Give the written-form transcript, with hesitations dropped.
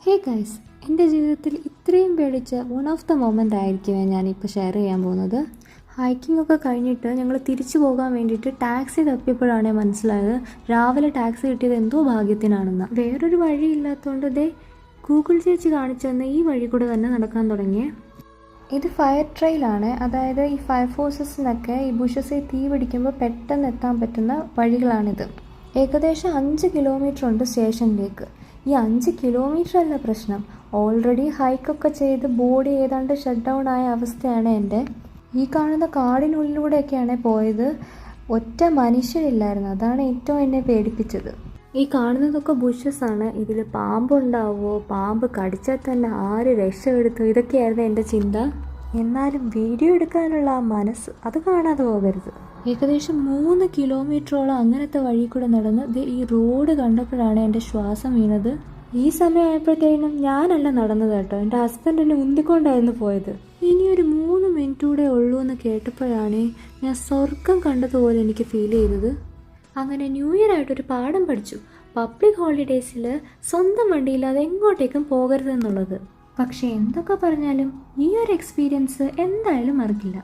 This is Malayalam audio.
ഹേ ഗൈസ്, എൻ്റെ ജീവിതത്തിൽ ഇത്രയും പേടിച്ച വൺ ഓഫ് ദ മൊമെൻ്റ് ആയിരിക്കുമേ ഞാനിപ്പോൾ ഷെയർ ചെയ്യാൻ പോകുന്നത്. ഹൈക്കിംഗ് ഒക്കെ കഴിഞ്ഞിട്ട് ഞങ്ങൾ തിരിച്ചു പോകാൻ വേണ്ടിയിട്ട് ടാക്സി തപ്പിയപ്പോഴാണ് മനസ്സിലായത് രാവിലെ ടാക്സി കിട്ടിയത് എന്തോ ഭാഗ്യത്തിനാണെന്ന്. വേറൊരു വഴിയില്ലാത്തതുകൊണ്ട് ഗൂഗിൾ ചേച്ചി കാണിച്ചു തന്ന ഈ വഴി കൂടെ തന്നെ നടക്കാൻ തുടങ്ങിയേ. ഇത് ഫയർ ട്രെയിലാണ്, അതായത് ഈ ഫയർ ഫോഴ്സസിനൊക്കെ ഈ ബുഷസിൽ തീ പിടിക്കുമ്പോൾ പെട്ടെന്ന് എത്താൻ പറ്റുന്ന വഴികളാണിത്. ഏകദേശം 5 കിലോമീറ്റർ ഉണ്ട് സ്റ്റേഷനിലേക്ക്. ഈ 5 കിലോമീറ്റർ അല്ല പ്രശ്നം, ഓൾറെഡി ഹൈക്കൊക്കെ ചെയ്ത് ബോഡി ഏതാണ്ട് ഷട്ട് ഡൗൺ ആയ അവസ്ഥയാണ് എൻ്റെ. ഈ കാണുന്ന കാടിനുള്ളിലൂടെയൊക്കെയാണ് പോയത്. ഒറ്റ മനുഷ്യരില്ലായിരുന്നു, അതാണ് ഏറ്റവും എന്നെ പേടിപ്പിച്ചത്. ഈ കാണുന്നതൊക്കെ ബുഷസാണ്. ഇതിൽ പാമ്പുണ്ടാവുമോ, പാമ്പ് കടിച്ചാൽ തന്നെ ആര് രക്ഷപ്പെടുത്തോ, ഇതൊക്കെയായിരുന്നു എൻ്റെ ചിന്ത. എന്നാലും വീഡിയോ എടുക്കാനുള്ള ആ മനസ്സ് അത് കാണാതെ പോകരുത്. ഏകദേശം 3 കിലോമീറ്ററോളം അങ്ങനത്തെ വഴി കൂടെ നടന്ന് ഈ റോഡ് കണ്ടപ്പോഴാണ് എൻ്റെ ശ്വാസം വീണത്. ഈ സമയമായപ്പോഴത്തേനും ഞാനല്ല നടന്നത് കേട്ടോ, എൻ്റെ ഹസ്ബൻഡ് എന്നെ ഉന്തിക്കൊണ്ടായിരുന്നു പോയത്. ഇനിയൊരു 3 മിനിറ്റ് കൂടെ ഉള്ളൂ എന്ന് കേട്ടപ്പോഴാണ് ഞാൻ സ്വർഗം കണ്ടതുപോലെ എനിക്ക് ഫീൽ ചെയ്തത്. അങ്ങനെ ന്യൂ ഇയർ ആയിട്ടൊരു പാഠം പഠിച്ചു. പബ്ലിക് ഹോളിഡേയ്സിൽ സ്വന്തം വണ്ടിയില്ലാതെ എങ്ങോട്ടേക്കും പോകരുതെന്നുള്ളത്. പക്ഷേ എന്തൊക്കെ പറഞ്ഞാലും ഈ ഒരു എക്സ്പീരിയൻസ് എന്തായാലും മറക്കില്ല.